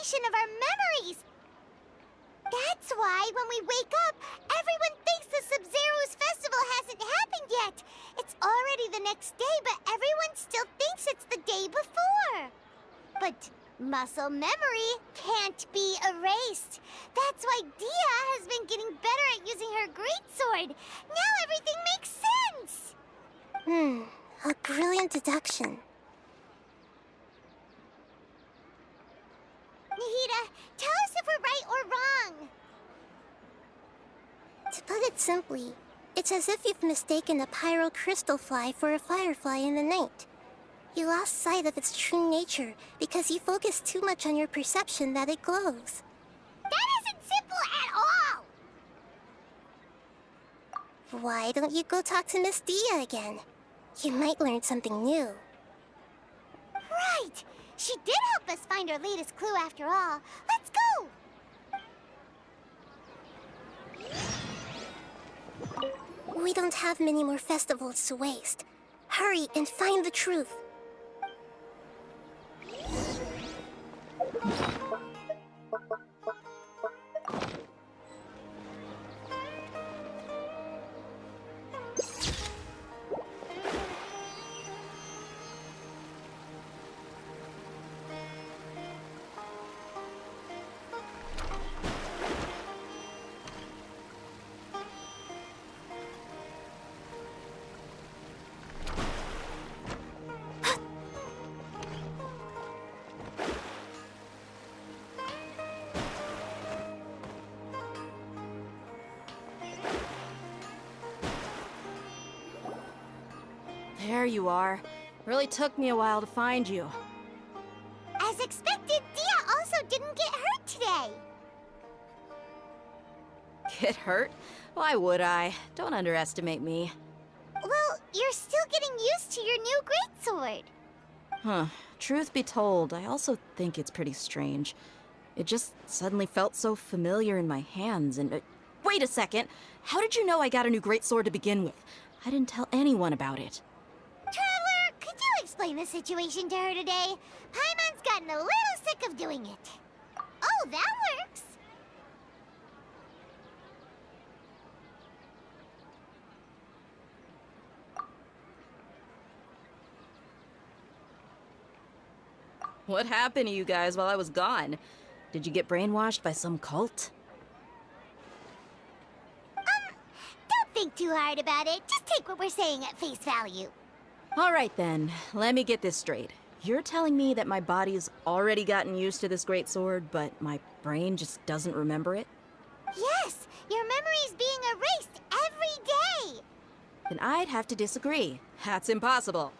representation of our memories. That's why when we wake up, everyone thinks the Sub-Zero's festival hasn't happened yet. It's already the next day, but everyone still thinks it's the day before. But muscle memory can't be erased. That's why Dia has been getting better at using her greatsword. Now everything makes sense. A brilliant deduction. Nahida, tell us if we're right or wrong. To put it simply, it's as if you've mistaken a pyro crystal fly for a firefly in the night. You lost sight of its true nature because you focused too much on your perception that it glows. That isn't simple at all! Why don't you go talk to Miss Dia again? You might learn something new. Right! She did help us find our latest clue after all. Let's go! We don't have many more festivals to waste. Hurry and find the truth. There you are. Really took me a while to find you. As expected, Dia also didn't get hurt today. Get hurt? Why would I? Don't underestimate me. Well, you're still getting used to your new greatsword. Huh. Truth be told, I also think it's pretty strange. It just suddenly felt so familiar in my hands and... wait a second! How did you know I got a new greatsword to begin with? I didn't tell anyone about it. Traveler, could you explain the situation to her today? Paimon's gotten a little sick of doing it. Oh, that works. What happened to you guys while I was gone? Did you get brainwashed by some cult? Don't think too hard about it. Just take what we're saying at face value. Alright then, let me get this straight. You're telling me that my body's already gotten used to this greatsword, but my brain just doesn't remember it? Yes, your memory's being erased every day. Then I'd have to disagree. That's impossible.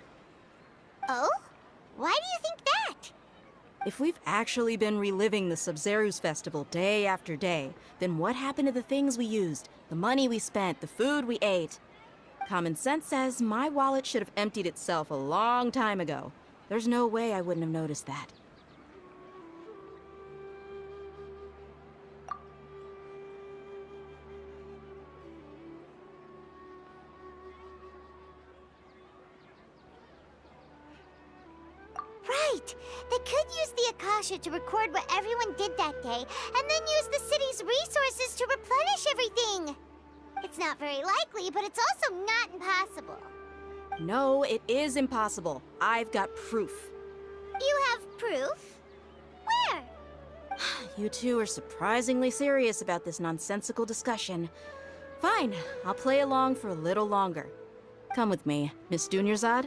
Oh? Why do you think that? If we've actually been reliving the Sub-Zero's festival day after day, then what happened to the things we used, the money we spent, the food we ate? Common sense says my wallet should have emptied itself a long time ago. There's no way I wouldn't have noticed that. Right! They could use the Akasha to record what everyone did that day, and then use the city's resources to replenish everything! It's not very likely, but it's also not impossible. No, it is impossible. I've got proof. You have proof? Where? You two are surprisingly serious about this nonsensical discussion. Fine, I'll play along for a little longer. Come with me, Miss Dunyarzad.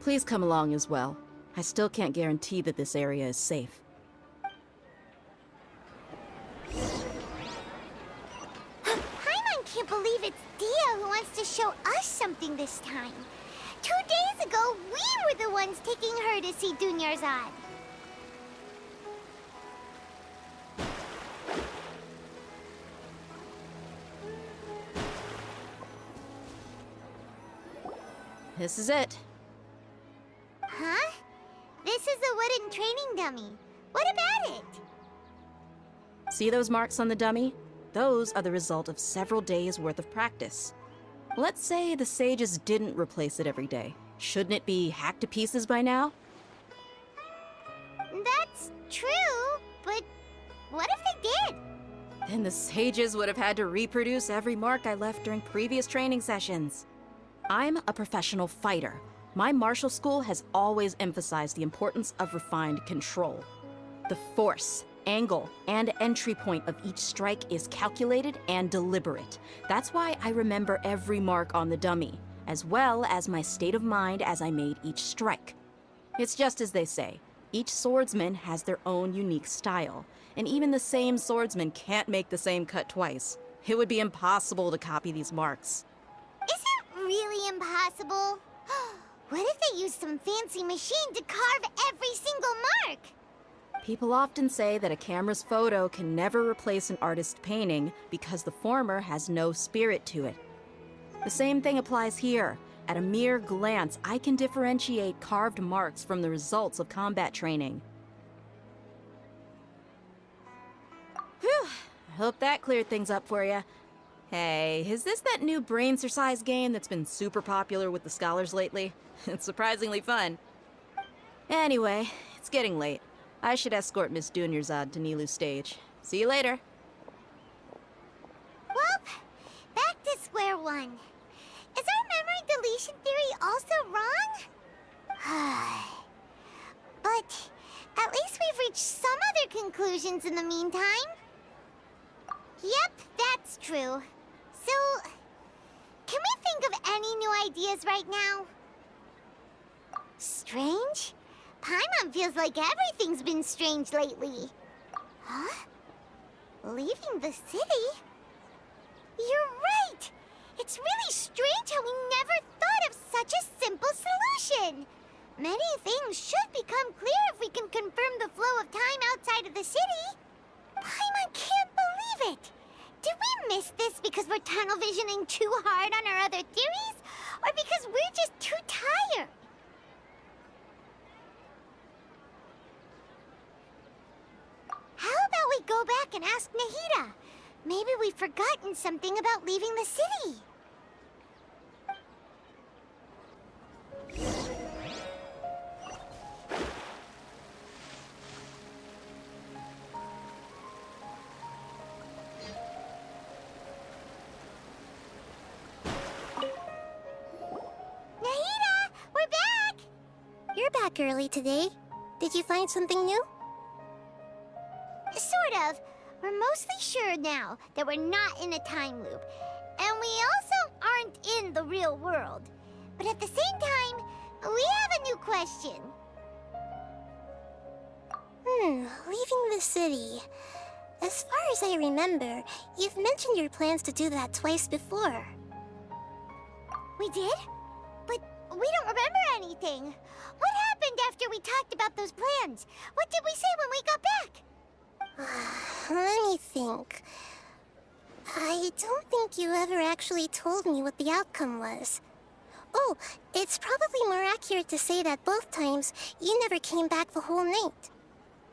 Please come along as well. I still can't guarantee that this area is safe. Paimon can't believe it's Dia who wants to show us something this time. 2 days ago, we were the ones taking her to see Dunyarzad. This is it. Huh? This is a wooden training dummy. What about it? See those marks on the dummy? Those are the result of several days' worth of practice. Let's say the sages didn't replace it every day. Shouldn't it be hacked to pieces by now? That's true, but What if they did? Then the sages would have had to reproduce every mark I left during previous training sessions. I'm a professional fighter. My martial school has always emphasized the importance of refined control. The force, angle, and entry point of each strike is calculated and deliberate. That's why I remember every mark on the dummy, as well as my state of mind as I made each strike. It's just as they say, each swordsman has their own unique style, and even the same swordsman can't make the same cut twice. It would be impossible to copy these marks. Is it really impossible? What if they used some fancy machine to carve every single mark? People often say that a camera's photo can never replace an artist's painting because the former has no spirit to it. The same thing applies here. At a mere glance, I can differentiate carved marks from the results of combat training. Whew, I hope that cleared things up for you. Hey, is this that new brain exercise game that's been super popular with the scholars lately? It's surprisingly fun. Anyway, it's getting late. I should escort Miss Dunyarzad to Nilu's stage. See you later. Well, back to square one. Is our memory deletion theory also wrong? But at least we've reached some other conclusions in the meantime. Yep, that's true. So, can we think of any new ideas right now? Strange? Paimon feels like everything's been strange lately. Huh? Leaving the city? You're right! It's really strange how we never thought of such a simple solution! Many things should become clear if we can confirm the flow of time outside of the city. Paimon can't believe it! Did we miss this because we're tunnel visioning too hard on our other theories? Or because we're just too tired? How about we go back and ask Nahida? Maybe we've forgotten something about leaving the city. Nahida, we're back! You're back early today. Did you find something new? Sort of. We're mostly sure now that we're not in a time loop. And we also aren't in the real world. But at the same time, we have a new question. Leaving the city. As far as I remember, you've mentioned your plans to do that twice before. We did? But we don't remember anything. What happened after we talked about those plans? What did we say when we got back? Let me think. I don't think you ever actually told me what the outcome was. Oh, it's probably more accurate to say that both times you never came back the whole night.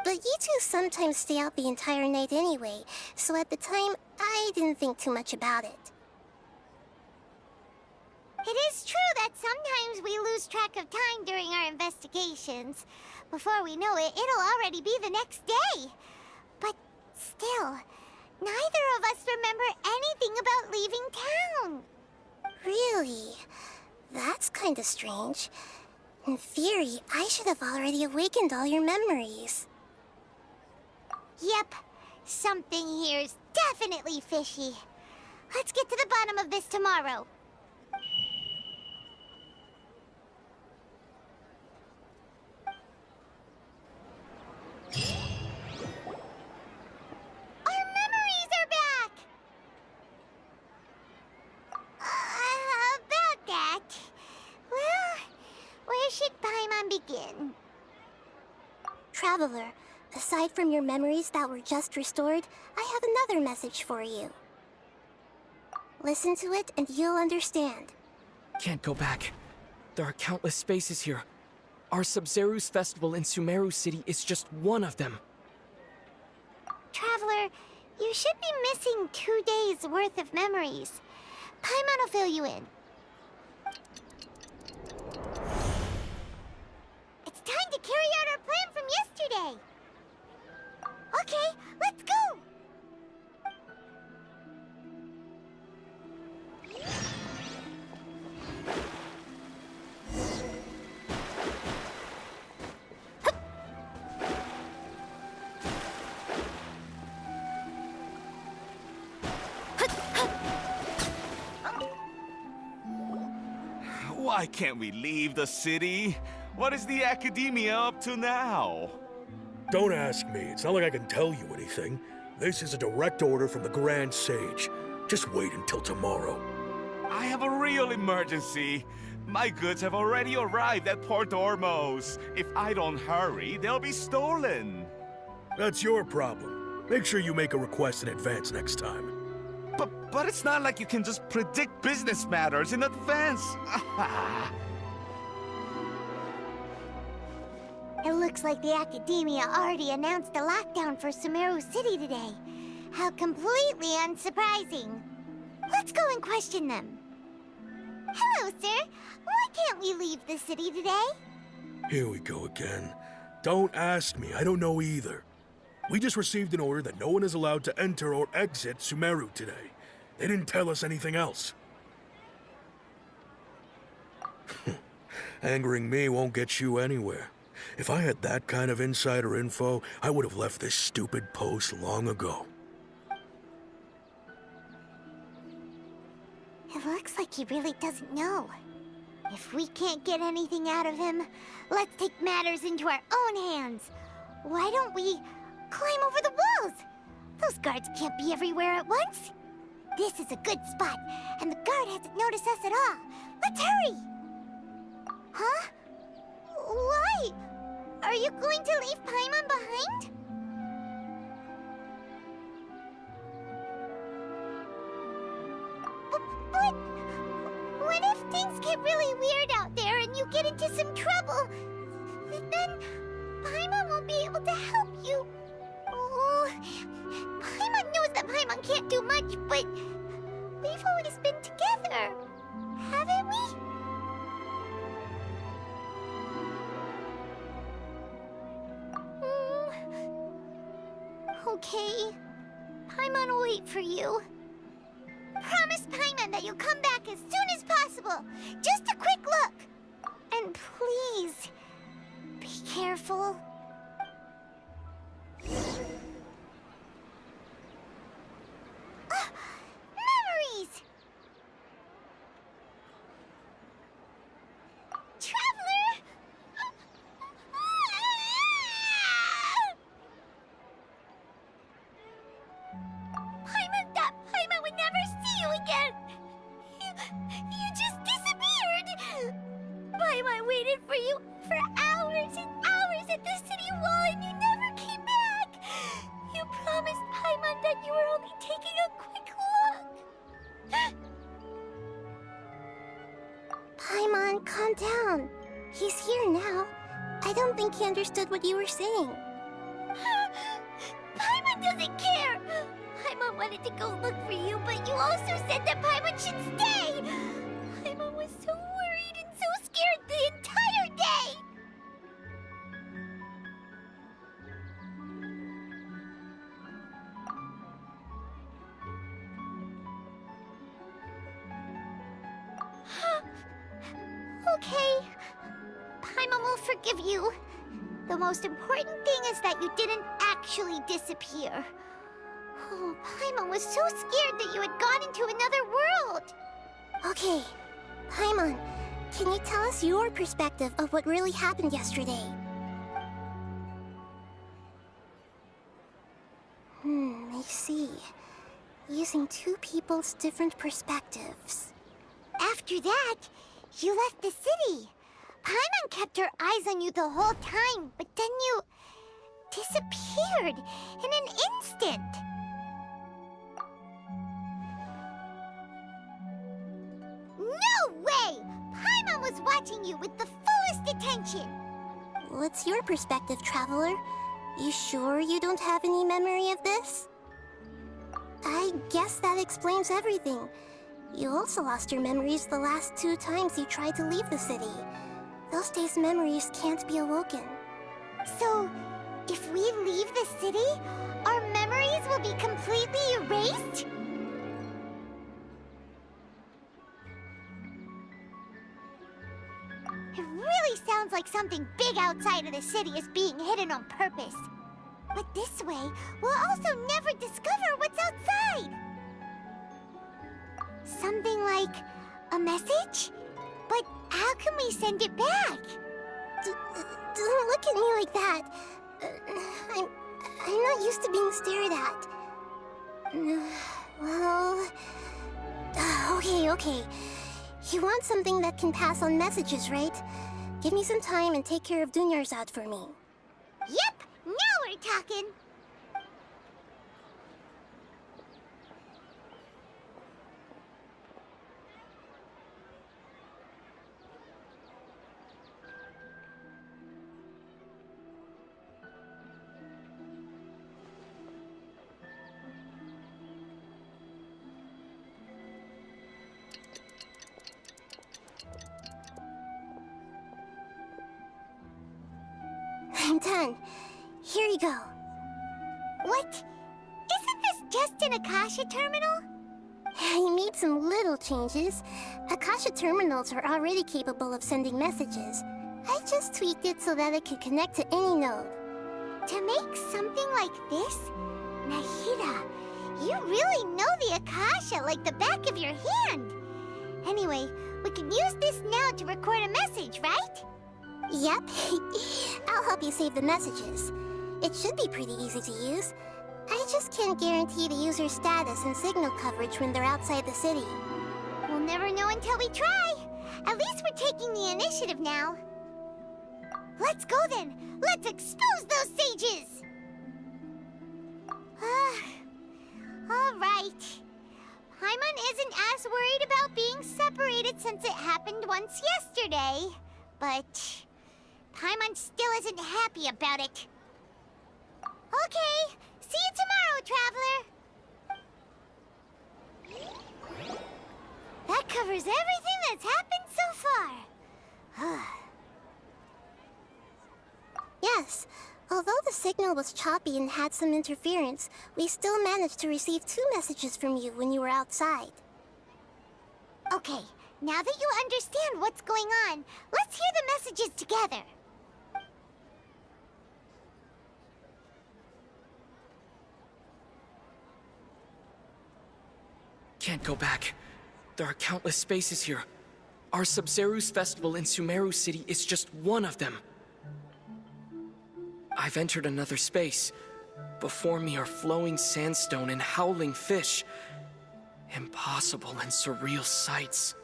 But you two sometimes stay out the entire night anyway, so at the time, I didn't think too much about it. It is true that sometimes we lose track of time during our investigations. Before we know it, it'll already be the next day. But still, neither of us remember anything about leaving town. Really? That's kinda strange. In theory, I should have already awakened all your memories. Yep, something here's definitely fishy. Let's get to the bottom of this tomorrow. Our memories are back! About that... Well, where should Paimon begin? Traveler, aside from your memories that were just restored, I have another message for you. Listen to it and you'll understand. Can't go back. There are countless spaces here. Our Sub-Zeru's festival in Sumeru City is just one of them. Traveler, you should be missing 2 days worth of memories. Paimon will fill you in. It's time to carry out our plan from yesterday. Okay, let's go! Why can't we leave the city? What is the Academia up to now? Don't ask me. It's not like I can tell you anything. This is a direct order from the Grand Sage. Just wait until tomorrow. I have a real emergency. My goods have already arrived at Port Ormos. If I don't hurry, they'll be stolen. That's your problem. Make sure you make a request in advance next time. But it's not like you can just predict business matters in advance. It looks like the Academia already announced a lockdown for Sumeru City today. How completely unsurprising. Let's go and question them. Hello, sir. Why can't we leave the city today? Here we go again. Don't ask me. I don't know either. We just received an order that no one is allowed to enter or exit Sumeru today. They didn't tell us anything else. Angering me won't get you anywhere. If I had that kind of insider info, I would have left this stupid post long ago. It looks like he really doesn't know. If we can't get anything out of him, let's take matters into our own hands. Why don't we climb over the walls? Those guards can't be everywhere at once. This is a good spot, and the guard hasn't noticed us at all. Let's hurry! Huh? Why? Are you going to leave Paimon behind? But what if things get really weird out there and you get into some trouble? Then Paimon won't be able to help you. Oh, Paimon knows that Paimon can't do much, but we've always been together, haven't we? Okay. Paimon will wait for you. Promise Paimon that you'll come back as soon as possible. Just a quick look. And please, be careful. Memories! Traveler! Paimon would never see you again! You just disappeared! Paimon waited for you for hours and hours at the city wall and you never came back! You promised Paimon that you were only taking a quick look! Paimon, calm down. He's here now. I don't think he understood what you were saying. Paimon doesn't care! Paimon wanted to go look for you, but you also said that Paimon should stay! Paimon was so worried and so scared the entire day! Okay. Paimon will forgive you. The most important thing is that you didn't actually disappear. Oh, Paimon was so scared that you had gone into another world. Okay, Paimon, can you tell us your perspective of what really happened yesterday? I see. Using two people's different perspectives. After that, you left the city. Paimon kept her eyes on you the whole time, but then you disappeared in an instant. No way! Paimon was watching you with the fullest attention. What's your perspective, Traveler? You sure you don't have any memory of this? I guess that explains everything. You also lost your memories the last 2 times you tried to leave the city. Those days' memories can't be awoken. So, if we leave the city, our memories will be completely erased? It really sounds like something big outside of the city is being hidden on purpose. But this way, we'll also never discover what's outside. Something like a message? But How can we send it back? Don't look at me like that. I'm not used to being stared at. Well... Okay. You want something that can pass on messages, right? Give me some time and take care of Dunyar's out for me. Yep, now we're talking. I'm done. Here you go. What? Isn't this just an Akasha terminal? I made some little changes. Akasha terminals are already capable of sending messages. I just tweaked it so that it could connect to any node. To make something like this? Nahida, you really know the Akasha like the back of your hand. Anyway, we can use this now to record a message, right? Yep. I'll help you save the messages. It should be pretty easy to use. I just can't guarantee the user's status and signal coverage when they're outside the city. We'll never know until we try. At least we're taking the initiative now. Let's go then. Let's expose those sages. All right. Paimon isn't as worried about being separated since it happened once yesterday. But Paimon still isn't happy about it. Okay, see you tomorrow, Traveler. That covers everything that's happened so far. Yes. Although the signal was choppy and had some interference, we still managed to receive 2 messages from you when you were outside. Okay, now that you understand what's going on, let's hear the messages together. Can't go back. There are countless spaces here. Our Sabzeruz festival in Sumeru City is just one of them. I've entered another space. Before me are flowing sandstone and howling fish. Impossible and surreal sights.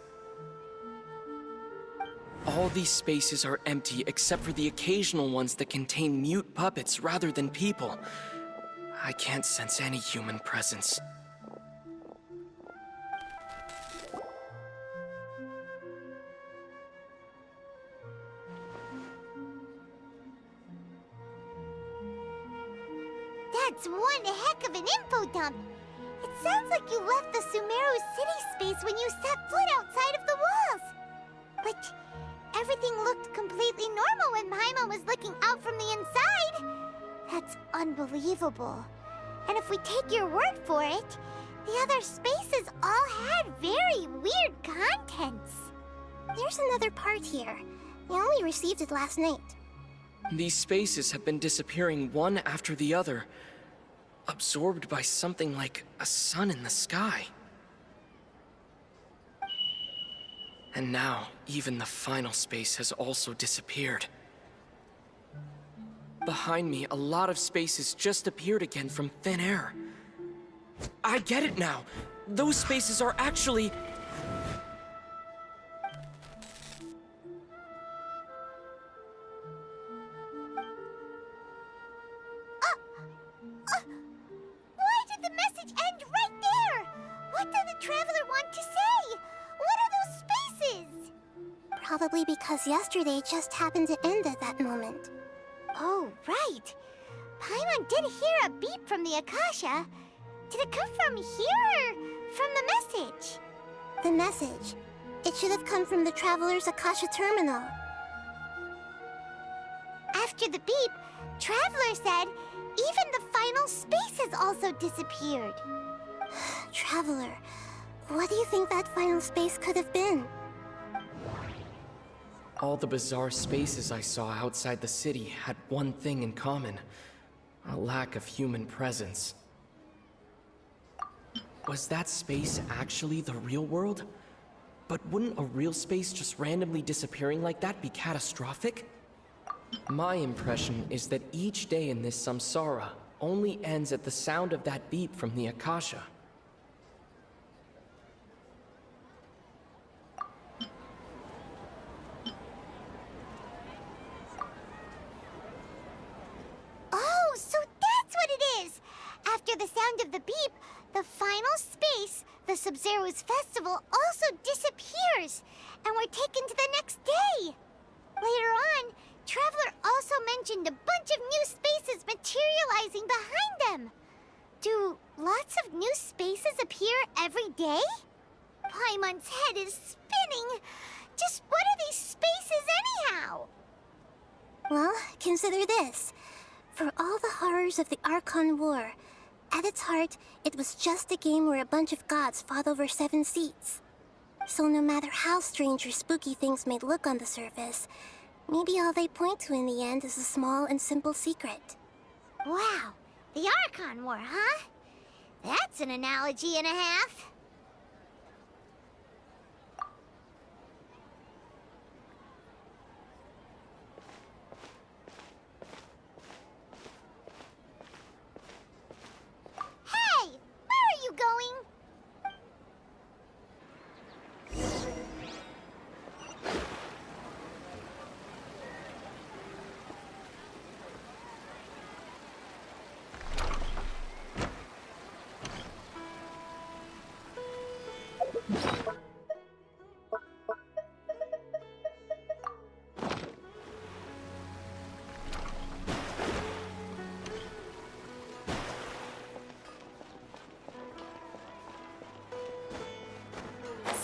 All these spaces are empty except for the occasional ones that contain mute puppets rather than people. I can't sense any human presence. That's one heck of an info dump. It sounds like you left the Sumeru city space when you set foot outside of the walls. But everything looked completely normal when Paimon was looking out from the inside. That's unbelievable. And if we take your word for it, the other spaces all had very weird contents. There's another part here. We only received it last night. These spaces have been disappearing one after the other, absorbed by something like a sun in the sky. And now, even the final space has also disappeared. Behind me, a lot of spaces just appeared again from thin air. I get it now! Those spaces are actually... Why did the message end right there? What did the Traveler want to say? What are those spaces? Probably because yesterday just happened to end at that moment. Oh, right. Paimon did hear a beep from the Akasha. Did it come from here or from the message? The message. It should have come from the Traveler's Akasha terminal. After the beep, Traveler said even the final space has also disappeared. Traveler, what do you think that final space could have been? All the bizarre spaces I saw outside the city had one thing in common: a lack of human presence. Was that space actually the real world? But wouldn't a real space just randomly disappearing like that be catastrophic? My impression is that each day in this samsara only ends at the sound of that beep from the Akasha. Oh, so that's what it is! After the sound of the beep, the final space, the Sub-Zero's festival, also disappears, and we're taken to the next day. Later on, Traveler also mentioned a bunch of new spaces materializing behind them. Do lots of new spaces appear every day? Paimon's head is spinning. Just what are these spaces anyhow? Well, consider this. For all the horrors of the Archon War, at its heart, it was just a game where a bunch of gods fought over 7 seats. So no matter how strange or spooky things may look on the surface, maybe all they point to in the end is a small and simple secret. Wow, the Archon War, huh? That's an analogy and a half. Hey, where are you going?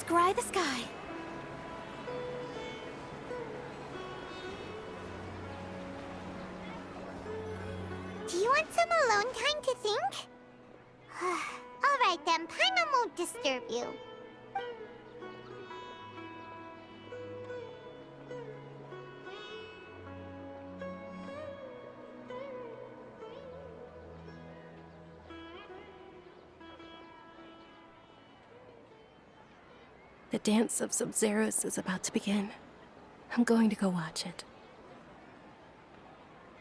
Scry the sky. Do you want some alone time to think? All right then, Paimon won't disturb you. The dance of Sub-Zeros is about to begin. I'm going to go watch it.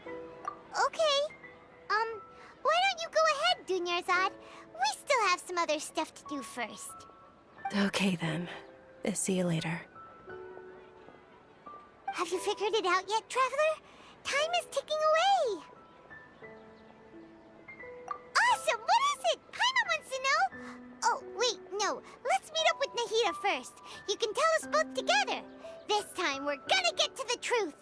Okay. Why don't you go ahead, Dunyarzad? We still have some other stuff to do first. Okay then. See you later. Have you figured it out yet, Traveler? Time is ticking away. Awesome! What is it? Paimon wants to know. Oh, wait, no. Let's meet up with Nahida first. You can tell us both together. This time, we're gonna get to the truth.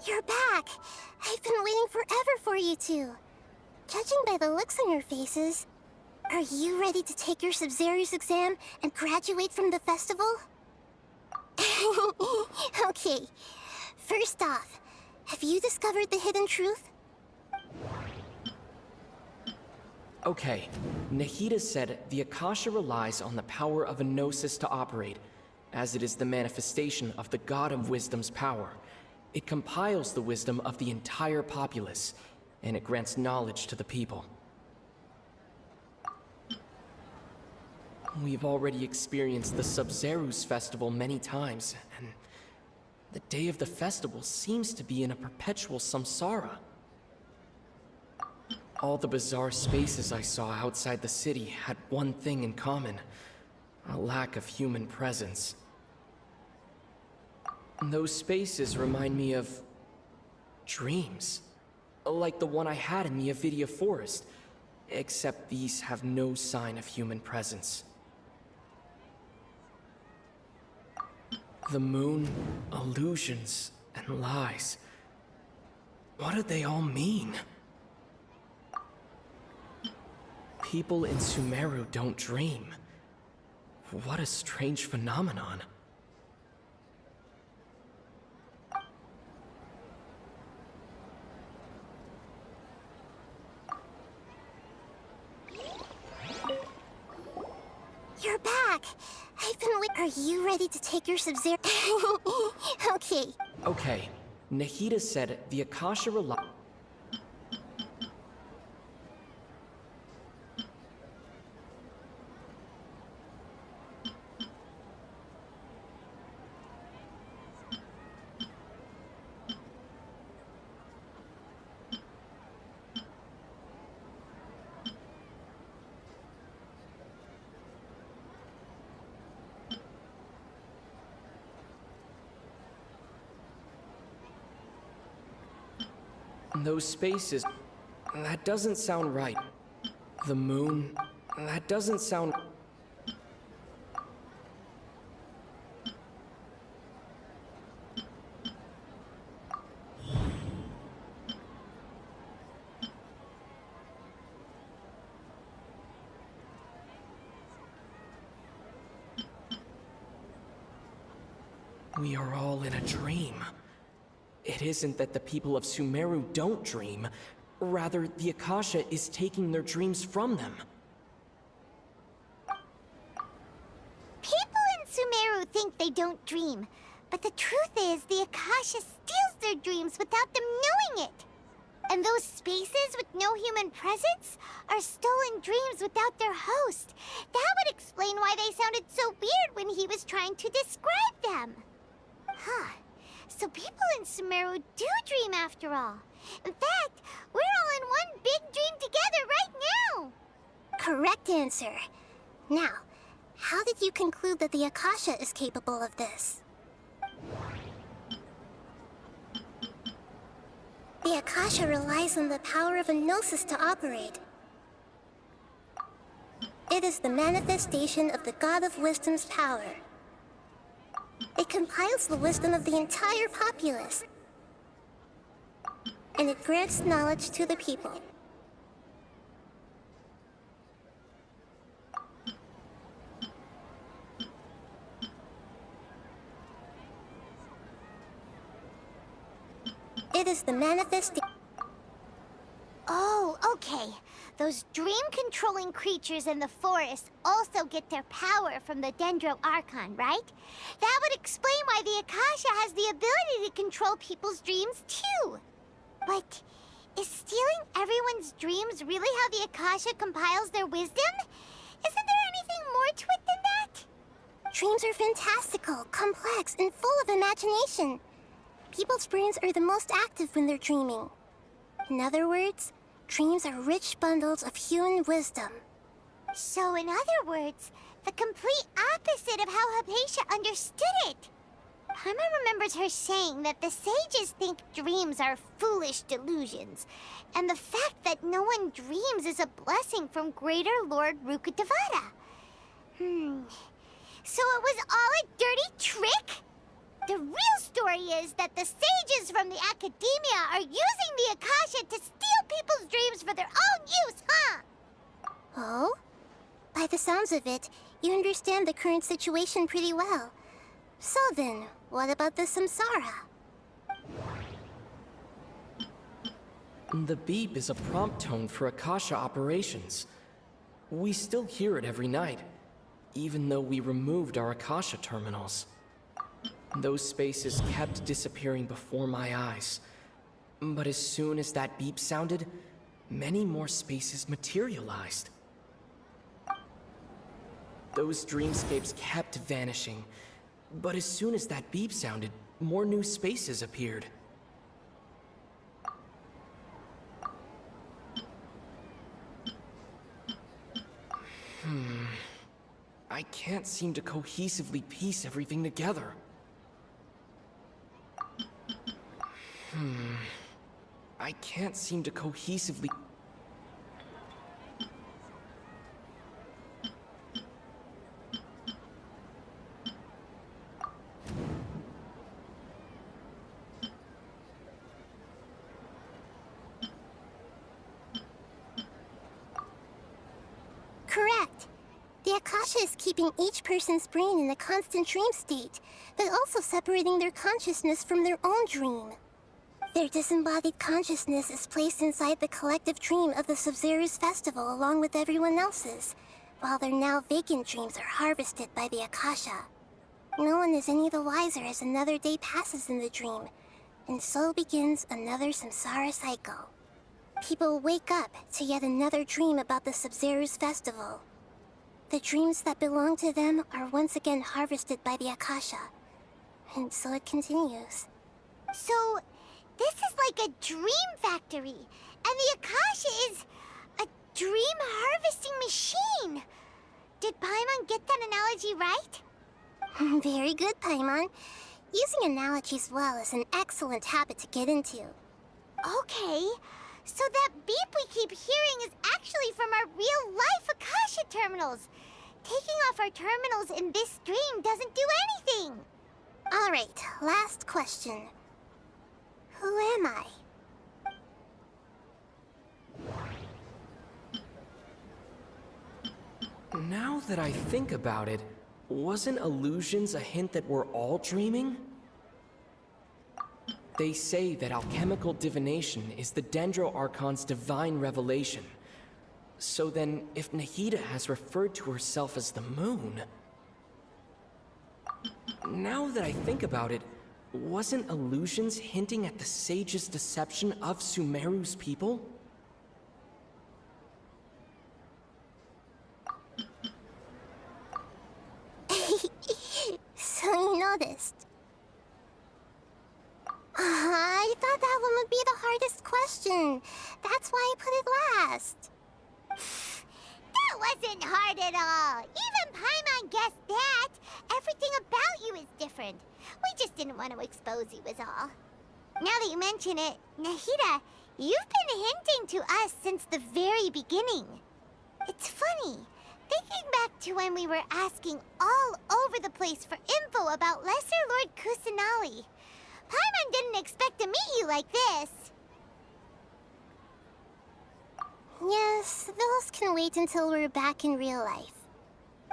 You're back! I've been waiting forever for you two. Judging by the looks on your faces, are you ready to take your Sub-Zero's exam and graduate from the festival? Okay, first off, have you discovered the hidden truth? Okay, Nahida said the Akasha relies on the power of a gnosis to operate, as it is the manifestation of the God of Wisdom's power. It compiles the wisdom of the entire populace, and it grants knowledge to the people. We've already experienced the Sub-Zero's festival many times, and the day of the festival seems to be in a perpetual samsara. All the bizarre spaces I saw outside the city had one thing in common: a lack of human presence. Those spaces remind me of dreams, like the one I had in the Avidia Forest, except these have no sign of human presence. The moon, illusions, and lies. What do they all mean? People in Sumeru don't dream. What a strange phenomenon. You're back. I've been Are you ready to take your Sub-Zero? Okay. Okay. Nahida said the Akasha relies. Those spaces, that doesn't sound right. The moon, that doesn't sound... We are all in a dream. It isn't that the people of Sumeru don't dream. Rather, the Akasha is taking their dreams from them. People in Sumeru think they don't dream, but the truth is the Akasha steals their dreams without them knowing it. And those spaces with no human presence are stolen dreams without their host. That would explain why they sounded so weird when he was trying to describe them. Huh. So people in Sumeru do dream after all. In fact, we're all in one big dream together right now. Correct answer. Now, how did you conclude that the Akasha is capable of this? The Akasha relies on the power of a gnosis to operate. It is the manifestation of the God of Wisdom's power. It compiles the wisdom of the entire populace, and it grants knowledge to the people. It is the manifestation. Oh, okay. Those dream-controlling creatures in the forest also get their power from the Dendro Archon, right? That would explain why the Akasha has the ability to control people's dreams, too. But is stealing everyone's dreams really how the Akasha compiles their wisdom? Isn't there anything more to it than that? Dreams are fantastical, complex, and full of imagination. People's brains are the most active when they're dreaming. In other words, dreams are rich bundles of human wisdom. So in other words, the complete opposite of how Hypatia understood it. Paimon remembers her saying that the sages think dreams are foolish delusions, and the fact that no one dreams is a blessing from Greater Lord Rukkhadevata. So it was all a dirty trick? The real story is that the sages from the Academia are using the Akasha to steal people's dreams for their own use, huh? Oh? By the sounds of it, you understand the current situation pretty well. So then, what about the Samsara? The beep is a prompt tone for Akasha operations. We still hear it every night, even though we removed our Akasha terminals. Those spaces kept disappearing before my eyes. But as soon as that beep sounded, many more spaces materialized. Those dreamscapes kept vanishing, but as soon as that beep sounded, more new spaces appeared. I can't seem to cohesively piece everything together. I can't seem to cohesively... Akasha is keeping each person's brain in a constant dream state, but also separating their consciousness from their own dream. Their disembodied consciousness is placed inside the collective dream of the Sub-Zero's festival along with everyone else's, while their now vacant dreams are harvested by the Akasha. No one is any the wiser as another day passes in the dream, and so begins another samsara cycle. People wake up to yet another dream about the Sub-Zero's festival. The dreams that belong to them are once again harvested by the Akasha, and so it continues. So, this is like a dream factory, and the Akasha is a dream harvesting machine. Did Paimon get that analogy right? Very good, Paimon. Using analogies well is an excellent habit to get into. Okay, so that beep we keep hearing is actually from our real-life Akasha terminals. Taking off our terminals in this dream doesn't do anything. Alright, last question. Who am I? Now that I think about it, wasn't illusions a hint that we're all dreaming? They say that alchemical divination is the Dendro Archon's divine revelation. So then, if Nahida has referred to herself as the moon... Now that I think about it, wasn't illusions hinting at the sage's deception of Sumeru's people? So you noticed. I thought that one would be the hardest question. That's why I put it last. That wasn't hard at all. Even Paimon guessed that. Everything about you is different. We just didn't want to expose you is all. Now that you mention it, Nahida, you've been hinting to us since the very beginning. It's funny, thinking back to when we were asking all over the place for info about Lesser Lord Kusanali. Paimon didn't expect to meet you like this. Yes, those can wait until we're back in real life.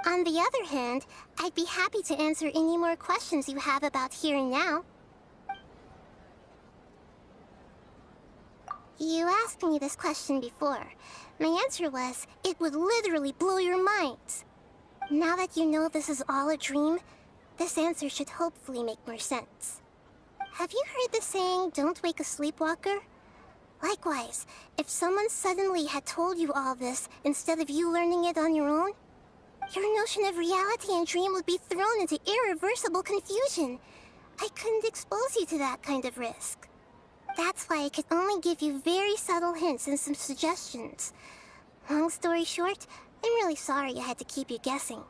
On the other hand, I'd be happy to answer any more questions you have about here and now. You asked me this question before. My answer was, it would literally blow your minds. Now that you know this is all a dream, this answer should hopefully make more sense. Have you heard the saying, don't wake a sleepwalker? Likewise, if someone suddenly had told you all this instead of you learning it on your own, your notion of reality and dream would be thrown into irreversible confusion. I couldn't expose you to that kind of risk. That's why I could only give you very subtle hints and some suggestions. Long story short, I'm really sorry I had to keep you guessing.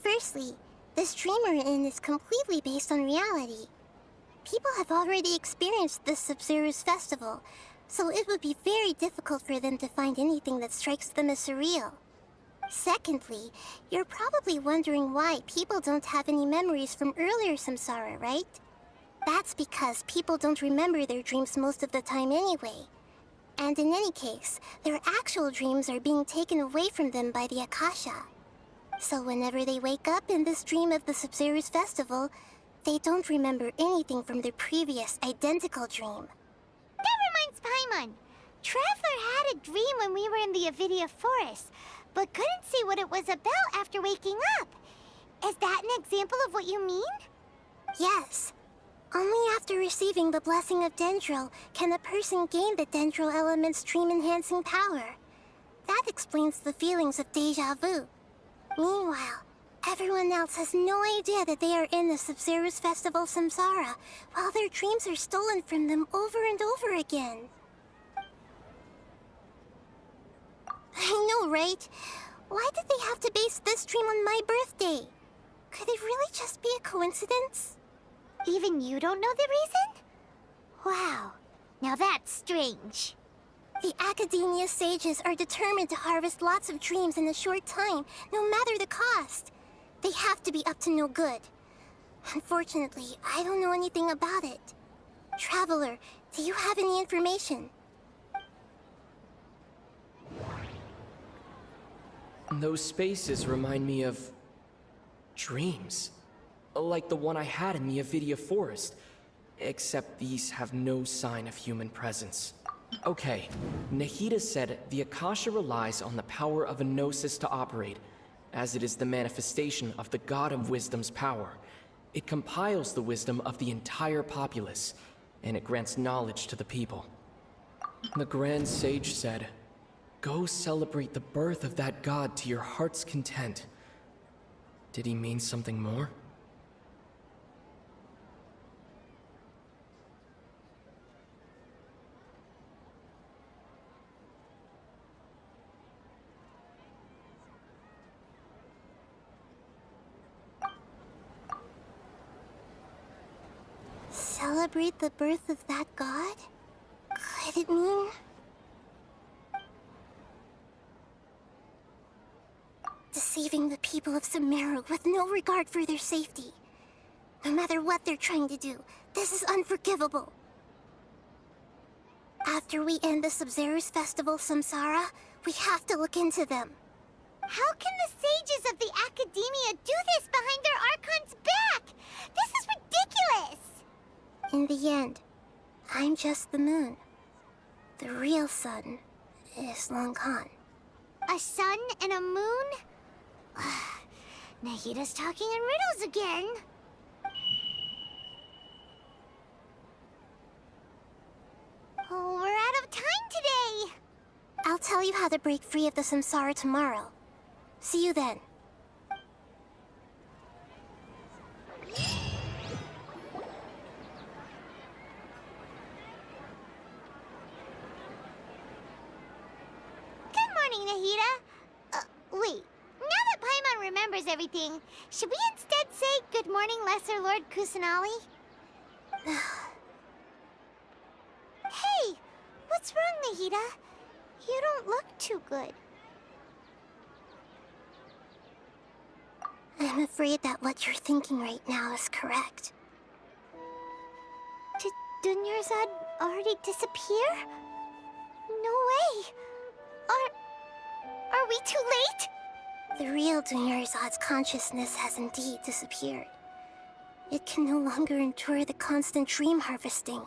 Firstly, this dream we're in is completely based on reality. People have already experienced this Sub-Zero's festival, so it would be very difficult for them to find anything that strikes them as surreal. Secondly, you're probably wondering why people don't have any memories from earlier samsara, right? That's because people don't remember their dreams most of the time anyway. And in any case, their actual dreams are being taken away from them by the Akasha. So whenever they wake up in this dream of the Sub-Zero's festival, they don't remember anything from their previous identical dream. That reminds Paimon. Traveler had a dream when we were in the Avidia Forest, but couldn't see what it was about after waking up. Is that an example of what you mean? Yes. Only after receiving the blessing of Dendro can a person gain the Dendro element's dream-enhancing power. That explains the feelings of déjà vu. Meanwhile, everyone else has no idea that they are in the Sub-Zero's festival samsara, while their dreams are stolen from them over and over again. I know, right? Why did they have to base this dream on my birthday? Could it really just be a coincidence? Even you don't know the reason? Wow, now that's strange. The Academia sages are determined to harvest lots of dreams in a short time, no matter the cost. They have to be up to no good. Unfortunately, I don't know anything about it. Traveler, do you have any information? Those spaces remind me of dreams. Like the one I had in the Avidia Forest. Except these have no sign of human presence. Okay, Nahida said the Akasha relies on the power of a gnosis to operate, as it is the manifestation of the God of Wisdom's power. It compiles the wisdom of the entire populace, and it grants knowledge to the people. The Grand Sage said, "Go celebrate the birth of that God to your heart's content." Did he mean something more? Celebrate the birth of that god? Could it mean... deceiving the people of Sumeru with no regard for their safety? No matter what they're trying to do, this is unforgivable. After we end the Sub-Zero's festival, Samsara, we have to look into them. How can the sages of the Academia do this behind their Archon's back? This is ridiculous! In the end, I'm just the moon. The real sun is long gone. A sun and a moon? Nahida's talking in riddles again. Oh, we're out of time today! I'll tell you how to break free of the Samsara tomorrow. See you then. Good morning, Nahida. Wait. Now that Paimon remembers everything, should we instead say good morning, Lesser Lord Kusanali? Hey! What's wrong, Nahida? You don't look too good. I'm afraid that what you're thinking right now is correct. Did Dunyarzad already disappear? No way! Are we too late? The real Dunyarzad's consciousness has indeed disappeared. It can no longer endure the constant dream harvesting.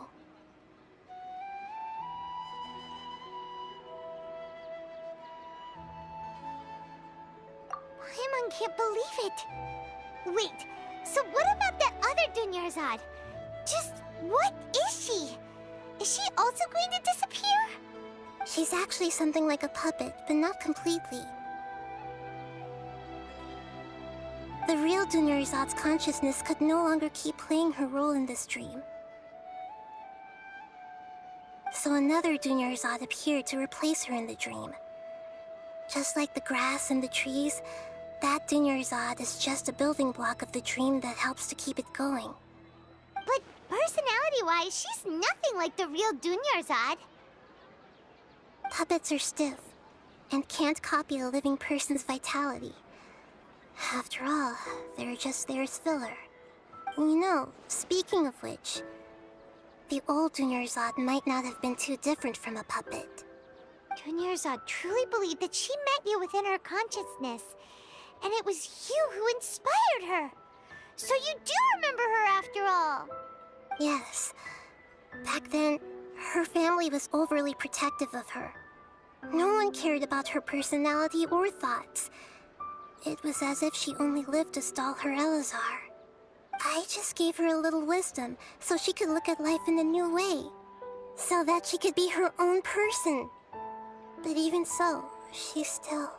Paimon can't believe it. Wait, so what about that other Dunyarzad? Just what is she? Is she also going to disappear? She's actually something like a puppet, but not completely. The real Dunyarzad's consciousness could no longer keep playing her role in this dream. So another Dunyarzad appeared to replace her in the dream. Just like the grass and the trees, that Dunyarzad is just a building block of the dream that helps to keep it going. But personality-wise, she's nothing like the real Dunyarzad. Puppets are stiff, and can't copy a living person's vitality. After all, they're just there as filler. You know, speaking of which, the old Dunyarzad might not have been too different from a puppet. Dunyarzad truly believed that she met you within her consciousness, and it was you who inspired her. So you do remember her after all. Yes. Back then, her family was overly protective of her. No one cared about her personality or thoughts. It was as if she only lived to stall her Elazar. I just gave her a little wisdom so she could look at life in a new way. So that she could be her own person. But even so, she's still...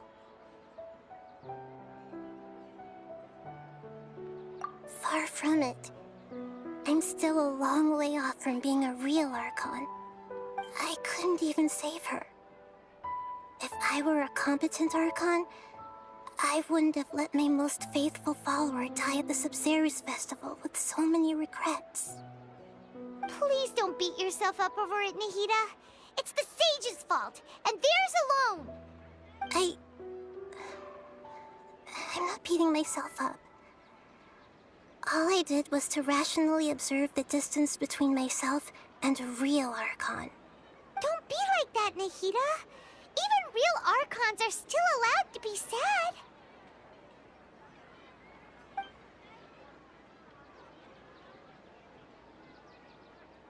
far from it. I'm still a long way off from being a real Archon. I couldn't even save her. If I were a competent Archon, I wouldn't have let my most faithful follower die at the Sub-Zero's festival with so many regrets. Please don't beat yourself up over it, Nahida. It's the Sage's fault, and theirs alone. I'm not beating myself up. All I did was to rationally observe the distance between myself and a real Archon. Don't be like that, Nahida. Even real Archons are still allowed to be sad.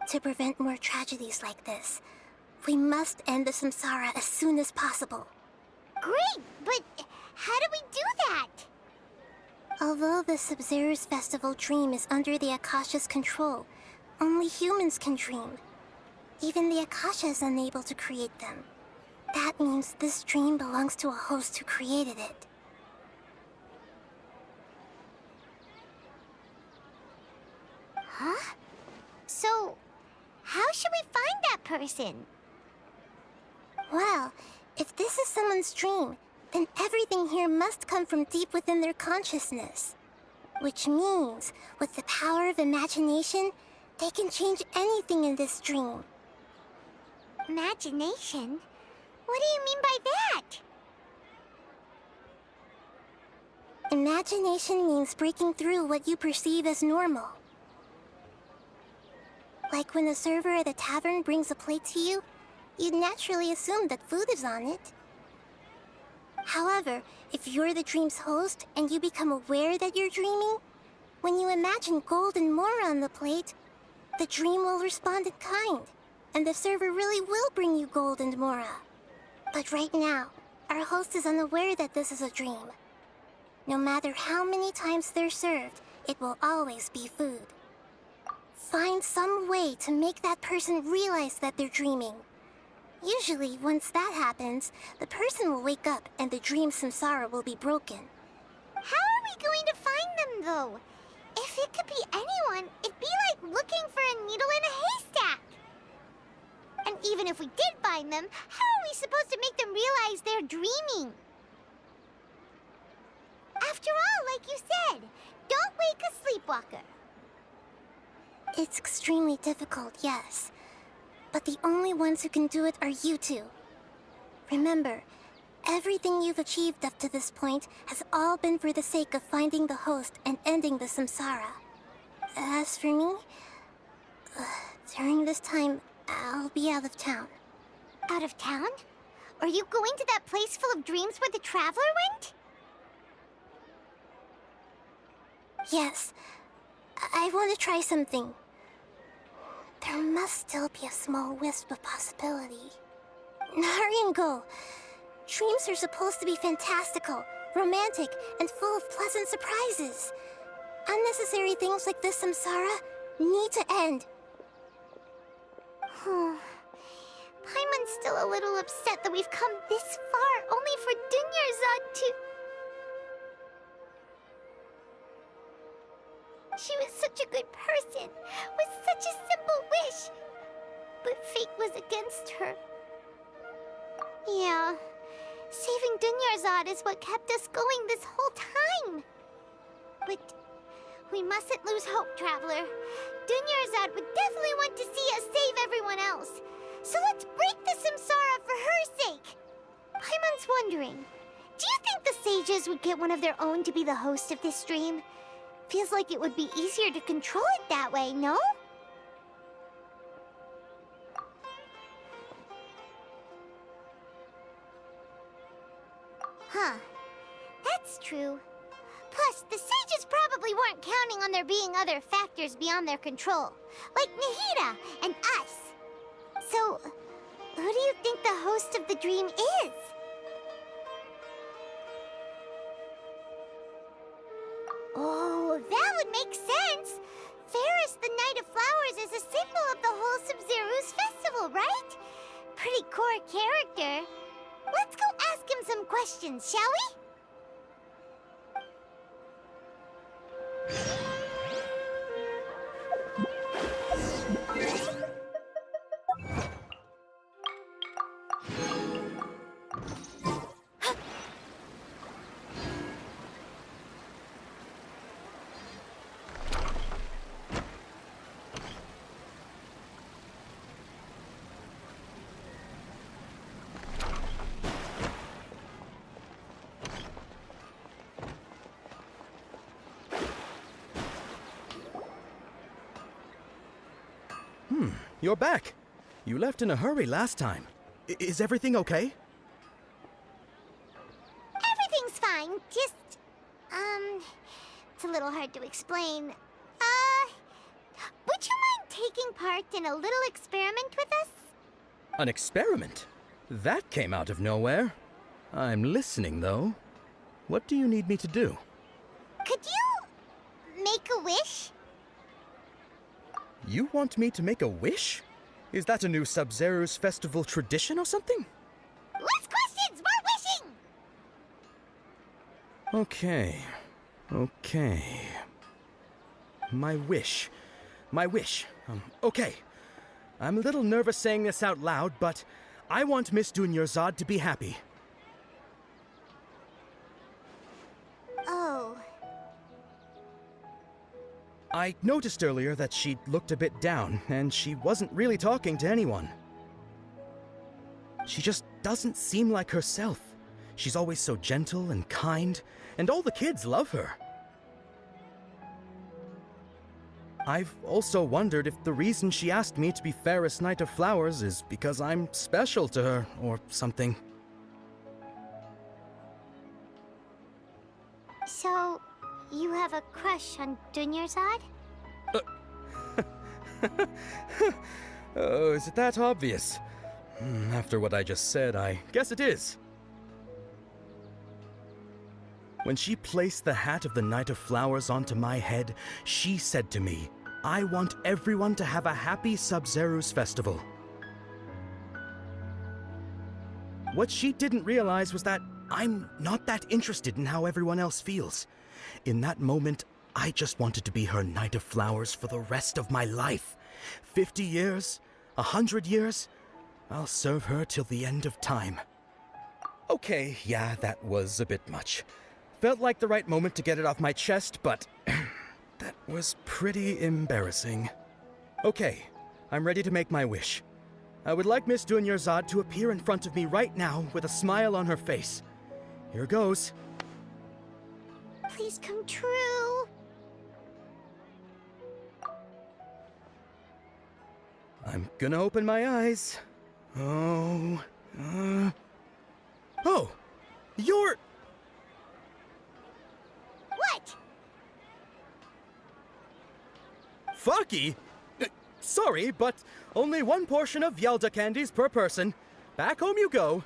To prevent more tragedies like this, we must end the samsara as soon as possible. Great, but how do we do that? Although the Sub-Zero's festival dream is under the Akasha's control, only humans can dream. Even the Akasha is unable to create them. That means this dream belongs to a host who created it. Huh? So, how should we find that person? Well, if this is someone's dream, then everything here must come from deep within their consciousness. Which means, with the power of imagination, they can change anything in this dream. Imagination? What do you mean by that? Imagination means breaking through what you perceive as normal. Like when a server at a tavern brings a plate to you, you'd naturally assume that food is on it. However, if you're the dream's host and you become aware that you're dreaming, when you imagine gold and more on the plate, the dream will respond in kind, and the server really will bring you gold and mora. But right now, our host is unaware that this is a dream. No matter how many times they're served, it will always be food. Find some way to make that person realize that they're dreaming. Usually, once that happens, the person will wake up and the dream samsara will be broken. How are we going to find them, though? If it could be anyone, it'd be like looking for a needle in a haystack. And even if we did find them, how are we supposed to make them realize they're dreaming? After all, like you said, don't wake a sleepwalker. It's extremely difficult, yes. But the only ones who can do it are you two. Remember, everything you've achieved up to this point has all been for the sake of finding the host and ending the samsara. As for me, during this time, I'll be out of town. Out of town? Are you going to that place full of dreams where the Traveler went? Yes. I want to try something. There must still be a small wisp of possibility. Hurry and go. Dreams are supposed to be fantastical, romantic, and full of pleasant surprises. Unnecessary things like this samsara need to end. Paimon's still a little upset that we've come this far only for Dunyarzad to... She was such a good person, with such a simple wish. But fate was against her. Yeah, saving Dunyarzad is what kept us going this whole time. But we mustn't lose hope, Traveler. Dunyarzad would definitely want to see us save everyone else. So let's break the samsara for her sake. Paimon's wondering, do you think the sages would get one of their own to be the host of this dream? Feels like it would be easier to control it that way, no? Huh. That's true. Plus, the sages probably weren't counting on there being other factors beyond their control, like Nahida and us. So, who do you think the host of the dream is? Oh, that would make sense. Ferris, the Knight of Flowers, is a symbol of the whole Sub-Zero's festival, right? Pretty core character. Let's go ask him some questions, shall we? You're back. You left in a hurry last time. Is everything okay? Everything's fine. Just, it's a little hard to explain. Would you mind taking part in a little experiment with us? An experiment? That came out of nowhere. I'm listening, though. What do you need me to do? Could you make a wish? You want me to make a wish? Is that a new Sub-Zero's festival tradition or something? Less questions, more wishing! Okay. My wish. Okay. I'm a little nervous saying this out loud, but I want Miss Dunyarzad to be happy. Oh. I noticed earlier that she looked a bit down, and she wasn't really talking to anyone. She just doesn't seem like herself. She's always so gentle and kind, and all the kids love her. I've also wondered if the reason she asked me to be Fairest Knight of Flowers is because I'm special to her, or something. So, you have a crush on Dunyarzad? Oh, is it that obvious? After what I just said, I guess it is. When she placed the hat of the Knight of Flowers onto my head, she said to me, I want everyone to have a happy Sub-Zero's festival. What she didn't realize was that I'm not that interested in how everyone else feels. In that moment, I just wanted to be her Knight of Flowers for the rest of my life. 50 years, 100 years, I'll serve her till the end of time. Okay, yeah, that was a bit much. Felt like the right moment to get it off my chest, but that was pretty embarrassing. Okay, I'm ready to make my wish. I would like Miss Dunyarzad to appear in front of me right now with a smile on her face. Here goes. Please come true. I'm gonna open my eyes. Oh, you're... What? Fucky? Sorry, but only one portion of Yelda candies per person. Back home you go.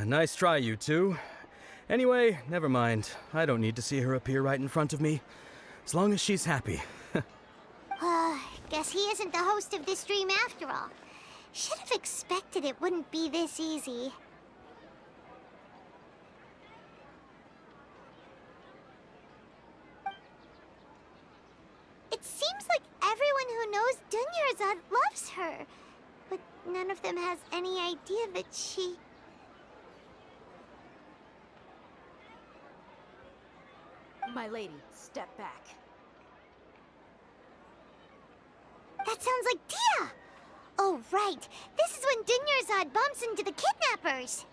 Nice try, you two. Anyway, never mind. I don't need to see her appear right in front of me. As long as she's happy. Guess he isn't the host of this dream after all. Should have expected it wouldn't be this easy. It seems like everyone who knows Dunyarzad loves her, but none of them has any idea that she... My lady, step back. That sounds like Dia! Oh, right. This is when Dunyarzad bumps into the kidnappers.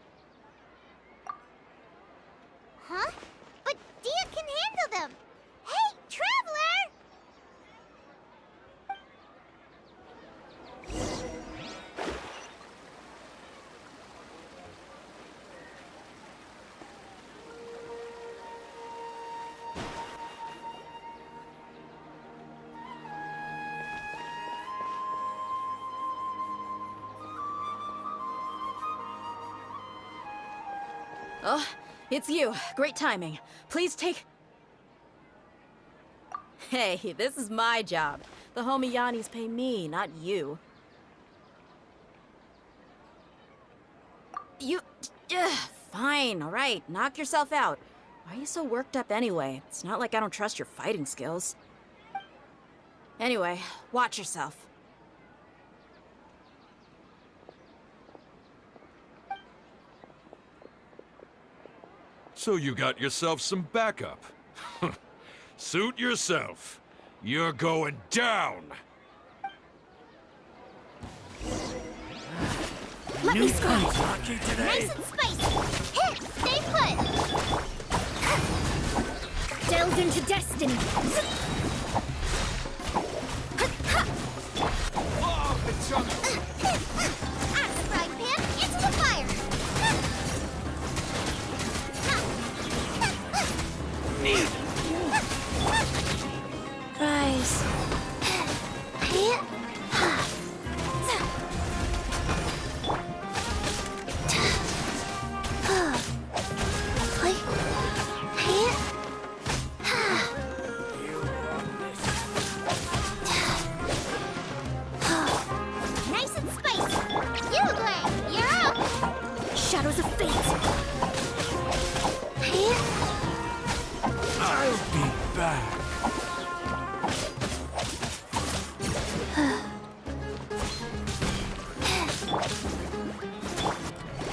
Huh? But Dia can handle them. Hey, Traveler! Oh, it's you. Great timing. Please take... Hey, this is my job. The homie Yannis pay me, not you. You... Fine, alright. Knock yourself out. Why are you so worked up anyway? It's not like I don't trust your fighting skills. Anyway, watch yourself. So you got yourself some backup. Suit yourself. You're going down. Let me scratch. Nice and spicy. Hit! Stay put! Delved into destiny. close. Nice and spicy. You're up. Shadows of fate. I'll be back.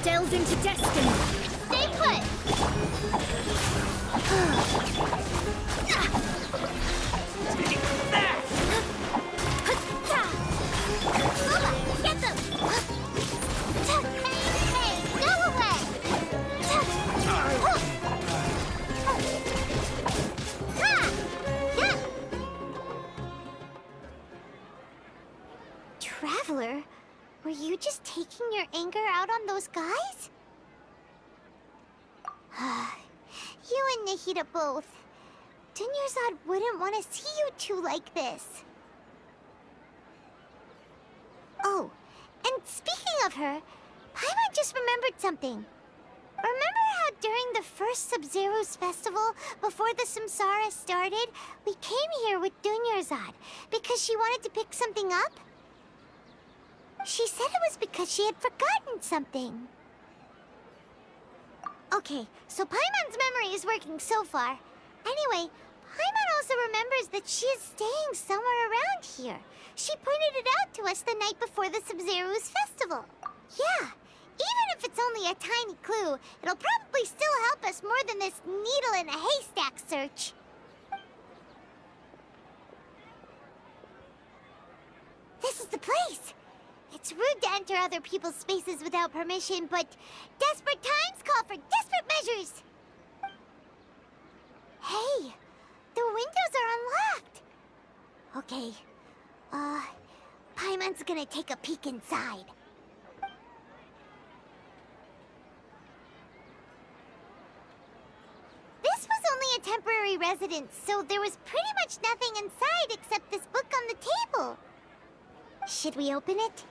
Delved into destiny. Stay put. Get them. Hey, go away. Traveler, were you just taking your anger out on those guys? You and Nahida both. Dunyarzad wouldn't want to see you two like this. Oh, and speaking of her, Paimon just remembered something. Remember how during the first Sub-Zero's festival, before the Samsara started, we came here with Dunyarzad because she wanted to pick something up? She said it was because she had forgotten something. Okay, so Paimon's memory is working so far. Anyway, Paimon also remembers that she is staying somewhere around here. She pointed it out to us the night before the Sub-Zero's festival. Yeah, even if it's only a tiny clue, it'll probably still help us more than this needle in a haystack search. This is the place. It's rude to enter other people's spaces without permission, but desperate times call for desperate measures. Hey, the windows are unlocked. Okay, Paimon's gonna take a peek inside. This was only a temporary residence, so there was pretty much nothing inside except this book on the table. Should we open it?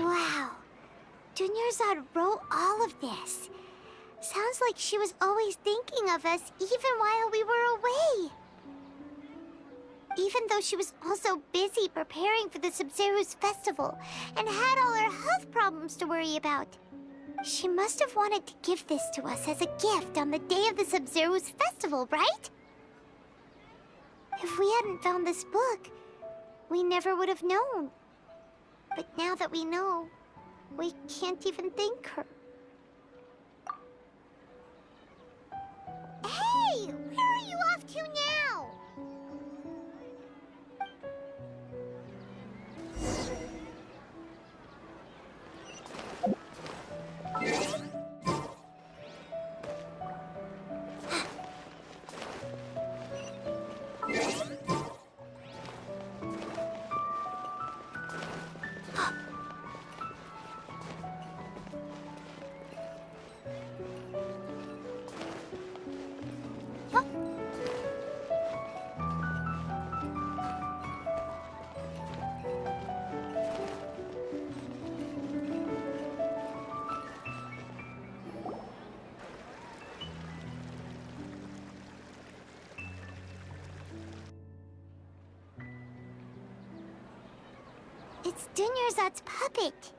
Wow. Dunyarzad wrote all of this. Sounds like she was always thinking of us even while we were away. Even though she was also busy preparing for the Sub-Zero's festival and had all her health problems to worry about. She must have wanted to give this to us as a gift on the day of the Sub-Zero's festival, right? If we hadn't found this book, we never would have known. But now that we know, we can't even thank her. Hey! Where are you off to now? It's Dunyarzad's puppet.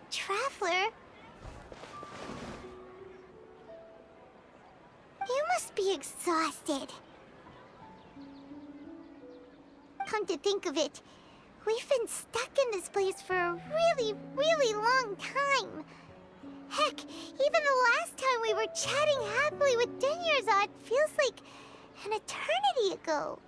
Traveler? You must be exhausted. Come to think of it, we've been stuck in this place for a really, really long time. Heck, even the last time we were chatting happily with Dunyarzad feels like an eternity ago.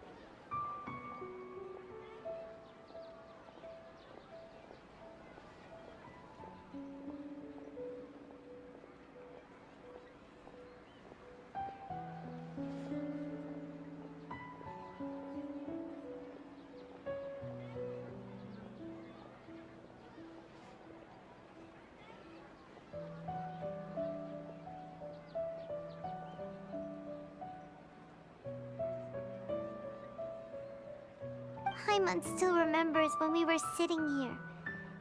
Paimon still remembers when we were sitting here,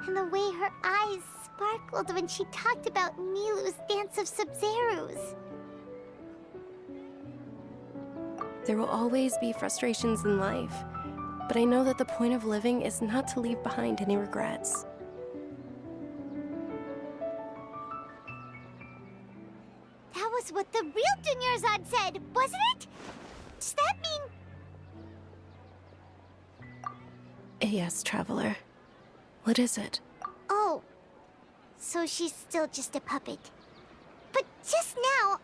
and the way her eyes sparkled when she talked about Nilu's Dance of Sub-Zerus. There will always be frustrations in life, but I know that the point of living is not to leave behind any regrets. That was what the real Dunyarzad said, wasn't it? Does that mean... Yes, Traveler. What is it? Oh, so she's still just a puppet. But just now,